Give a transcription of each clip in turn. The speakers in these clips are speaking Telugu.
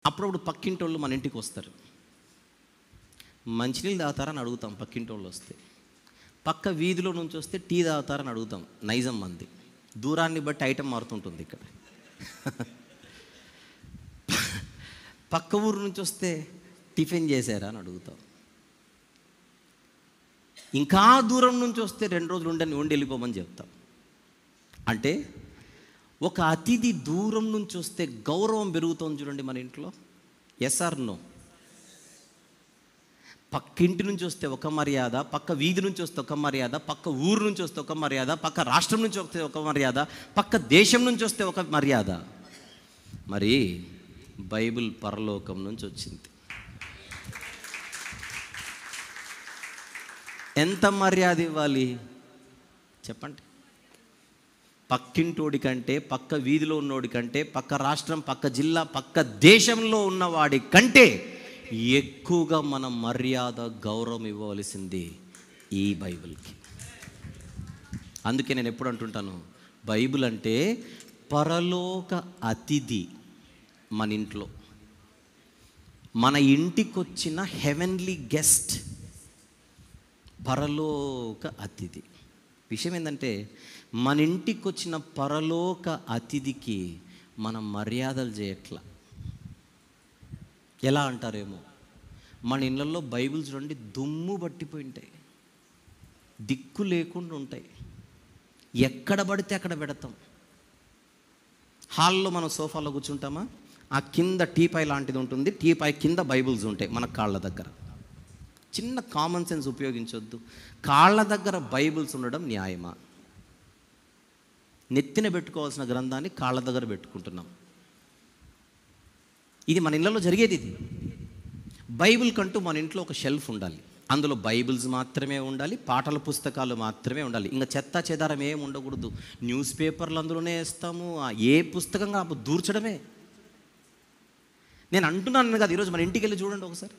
అప్పుడప్పుడు పక్కింటి వాళ్ళు మన ఇంటికి వస్తారు. మంచినీళ్ళు తాగుతారని అడుగుతాం పక్కింటి వాళ్ళు వస్తే. పక్క వీధిలో నుంచి వస్తే టీ తాగుతారని అడుగుతాం. నైజం మంది, దూరాన్ని బట్టి ఐటెం మారుతుంటుంది ఇక్కడ. పక్క ఊరు నుంచి వస్తే టిఫిన్ చేశారా అని అడుగుతాం. ఇంకా దూరం నుంచి వస్తే 2 రోజులు ఉండి వెళ్ళిపోమని చెప్తాం. అంటే ఒక అతిథి దూరం నుంచి వస్తే గౌరవం పెరుగుతుంది చూడండి మన ఇంట్లో. Yes or no? పక్కింటి నుంచి వస్తే ఒక మర్యాద, పక్క వీధి నుంచి వస్తే ఒక మర్యాద, పక్క ఊరు నుంచి వస్తే ఒక మర్యాద, పక్క రాష్ట్రం నుంచి వస్తే ఒక మర్యాద, పక్క దేశం నుంచి వస్తే ఒక మర్యాద. మరి బైబిల్ పరలోకం నుంచి వచ్చింది. ఎంత మర్యాద ఇవ్వాలి చెప్పండి? పక్కింటోడి కంటే, పక్క వీధిలో ఉన్నోడి కంటే, పక్క రాష్ట్రం, పక్క జిల్లా, పక్క దేశంలో ఉన్నవాడి కంటే ఎక్కువగా మనం మర్యాద, గౌరవం ఇవ్వవలసింది ఈ బైబిల్కి. అందుకే నేను ఎప్పుడు అంటుంటాను, బైబిల్ అంటే పరలోక అతిథి. మన ఇంట్లో మన ఇంటికి వచ్చిన హెవెన్లీ గెస్ట్, పరలోక అతిథి. విషయం ఏంటంటే, మన ఇంటికి వచ్చిన పరలోక అతిథికి మనం మర్యాదలు చేయట్లా. ఎలా అంటారేమో, మన ఇళ్ళల్లో బైబిల్ చూడండి దుమ్ము పట్టిపోయి ఉంటాయి, దిక్కు లేకుండా ఉంటాయి, ఎక్కడ పడితే అక్కడ పెడతాం. హాల్లో మనం సోఫాలో కూర్చుంటామా, ఆ కింద టీపాయ్ లాంటిది ఉంటుంది, టీపాయ్ కింద బైబిల్స్ ఉంటాయి మన కాళ్ళ దగ్గర. చిన్న కామన్ సెన్స్ ఉపయోగించొద్దు. కాళ్ళ దగ్గర బైబిల్స్ ఉండడం న్యాయమా? నెత్తిన పెట్టుకోవాల్సిన గ్రంథాన్ని కాళ్ళ దగ్గర పెట్టుకుంటున్నాం. ఇది మన ఇళ్ళలో జరిగేది. ఇది బైబిల్ కంటూ మన ఇంట్లో ఒక షెల్ఫ్ ఉండాలి. అందులో బైబిల్స్ మాత్రమే ఉండాలి, పాటల పుస్తకాలు మాత్రమే ఉండాలి. ఇంకా చెత్త చెదారం ఏమి ఉండకూడదు. న్యూస్ పేపర్లు అందులోనే వేస్తాము, ఏ పుస్తకంగా దూర్చడమే. నేను అంటున్నాను కదా, ఈరోజు మన ఇంటికి వెళ్ళి చూడండి ఒకసారి,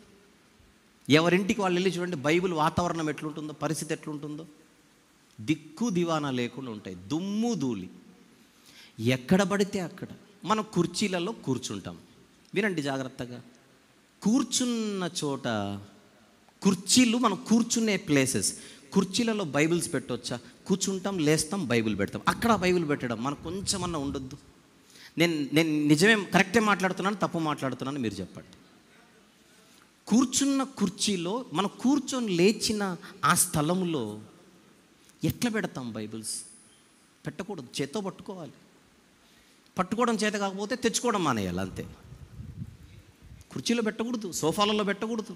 ఎవరింటికి వాళ్ళు వెళ్ళి చూడండి, బైబిల్ వాతావరణం ఎట్లుంటుందో, పరిస్థితి ఎట్లుంటుందో. దిక్కు దివానా లేకుండా ఉంటాయి, దుమ్ము ధూళి ఎక్కడ పడితే అక్కడ. మనం కుర్చీలలో కూర్చుంటాం. వినండి జాగ్రత్తగా, కూర్చున్న చోట, కుర్చీలు మనం కూర్చునే ప్లేసెస్, కుర్చీలలో బైబిల్స్ పెట్టవచ్చా? కూర్చుంటాం, లేస్తాం, బైబిల్ పెడతాం. అక్కడ బైబిల్ పెట్టడం మనకు కొంచెమన్నా ఉండొద్దు? నేను నిజమే, కరెక్టే మాట్లాడుతున్నాను, తప్పు మాట్లాడుతున్నాను, మీరు చెప్పండి. కూర్చున్న కుర్చీలో, మనం కూర్చొని లేచిన ఆ స్థలంలో ఎట్లా పెడతాం బైబిల్స్? పెట్టకూడదు, చేత్తో పట్టుకోవాలి. పట్టుకోవడం చేత కాకపోతే తెచ్చుకోవడం మానేయాలి, అంతే. కుర్చీలో పెట్టకూడదు, సోఫాలలో పెట్టకూడదు.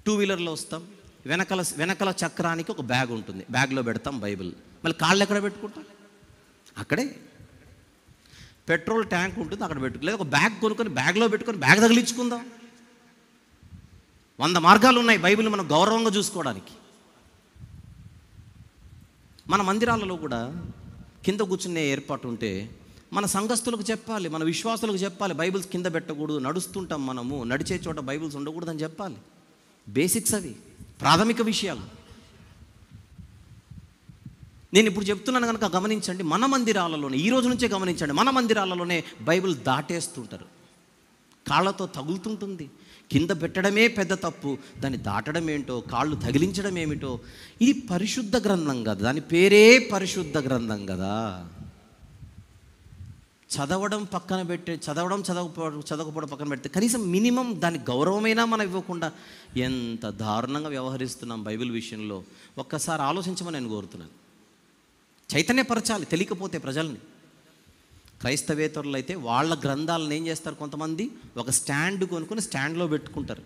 2 వీలర్లో వస్తాం, వెనకల చక్రానికి ఒక బ్యాగ్ ఉంటుంది, బ్యాగ్లో పెడతాం బైబిల్. మళ్ళీ కాళ్ళు ఎక్కడ పెట్టుకుంటాం? అక్కడే. పెట్రోల్ ట్యాంక్ ఉంటుంది, అక్కడ పెట్టుకో. లేదా ఒక బ్యాగ్ కొనుక్కొని బ్యాగ్లో పెట్టుకొని బ్యాగ్ తగిలించుకుందాం. 100 మార్గాలు ఉన్నాయి బైబిల్ మనం గౌరవంగా చూసుకోవడానికి. మన మందిరాలలో కూడా కింద కూర్చునే ఏర్పాటు ఉంటే మన సంఘస్థులకు చెప్పాలి, మన విశ్వాసులకు చెప్పాలి, బైబిల్స్ కింద పెట్టకూడదు. నడుస్తుంటాం మనము, నడిచే చోట బైబిల్స్ ఉండకూడదని చెప్పాలి. బేసిక్స్ అవి, ప్రాథమిక విషయాలు. నేను ఇప్పుడు చెప్తున్నాను కనుక గమనించండి. మన మందిరాలలోనే, ఈ రోజు నుంచే గమనించండి, మన మందిరాలలోనే బైబిల్ దాటేస్తుంటారు, కాళ్ళతో తగులుతుంటుంది. కింద పెట్టడమే పెద్ద తప్పు, దాన్ని దాటడం ఏంటో, కాళ్ళు తగిలించడం ఏమిటో. ఇది పరిశుద్ధ గ్రంథం కదా, దాని పేరే పరిశుద్ధ గ్రంథం కదా. చదవడం పక్కన పెట్టి, చదవకపోవడం పక్కన పెడితే కనీసం మినిమం దాని గౌరవమైనా మనం ఇవ్వకుండా ఎంత దారుణంగా వ్యవహరిస్తున్నాం బైబిల్ విషయంలో. ఒక్కసారి ఆలోచించమని నేను కోరుతున్నాను. చైతన్యపరచాలి, తెలియకపోతే ప్రజల్ని. క్రైస్తవేతరులు అయితే వాళ్ళ గ్రంథాలను ఏం చేస్తారు, కొంతమంది ఒక స్టాండ్ కొనుక్కొని స్టాండ్లో పెట్టుకుంటారు,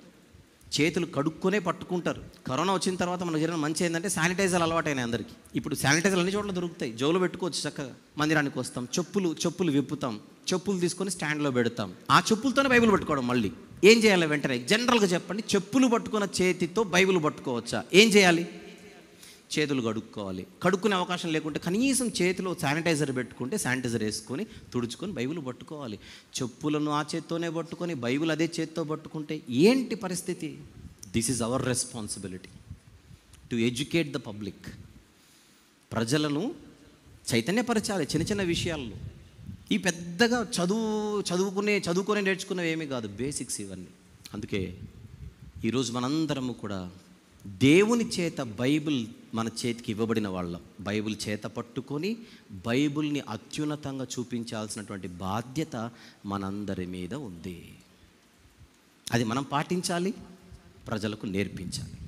చేతులు కడుక్కొనే పట్టుకుంటారు. కరోనా వచ్చిన తర్వాత మనకు జరిగిన మంచి ఏంటంటే శానిటైజర్లు అలవాటైనాయి అందరికీ. ఇప్పుడు శానిటైజర్లు అన్ని చోట్ల దొరుకుతాయి, జోలు పెట్టుకోవచ్చు చక్కగా. మందిరానికి వస్తాం, చెప్పులు విప్పుతాం, చెప్పులు తీసుకొని స్టాండ్లో పెడతాం. ఆ చెప్పులతోనే బైబిల్ పట్టుకోవడం. మళ్ళీ ఏం చేయాలి వెంటనే? జనరల్గా చెప్పండి, చెప్పులు పట్టుకున్న చేతితో బైబిల్ పట్టుకోవచ్చా? ఏం చేయాలి? చేతులు కడుక్కోవాలి. కడుక్కునే అవకాశం లేకుంటే కనీసం చేతిలో శానిటైజర్ పెట్టుకుంటే శానిటైజర్ వేసుకొని తుడుచుకొని బైబిల్ పట్టుకోవాలి. చెప్పులను ఆ చేత్తోనే పట్టుకొని బైబిల్ అదే చేత్తో పట్టుకుంటే ఏంటి పరిస్థితి? This is our responsibility to educate the public. ప్రజలను చైతన్యపరచాలి చిన్న చిన్న విషయాల్లో. ఈ పెద్దగా చదువుకొని నేర్చుకున్నవి ఏమీ కాదు, బేసిక్స్ ఇవన్నీ. అందుకే ఈరోజు మనందరము కూడా దేవుని చేత బైబిల్ మన చేతికి ఇవ్వబడిన వాళ్ళం. బైబిల్ చేత పట్టుకొని బైబిల్ని అత్యున్నతంగా చూపించాల్సినటువంటి బాధ్యత మనందరి మీద ఉంది. అది మనం పాటించాలి, ప్రజలకు నేర్పించాలి.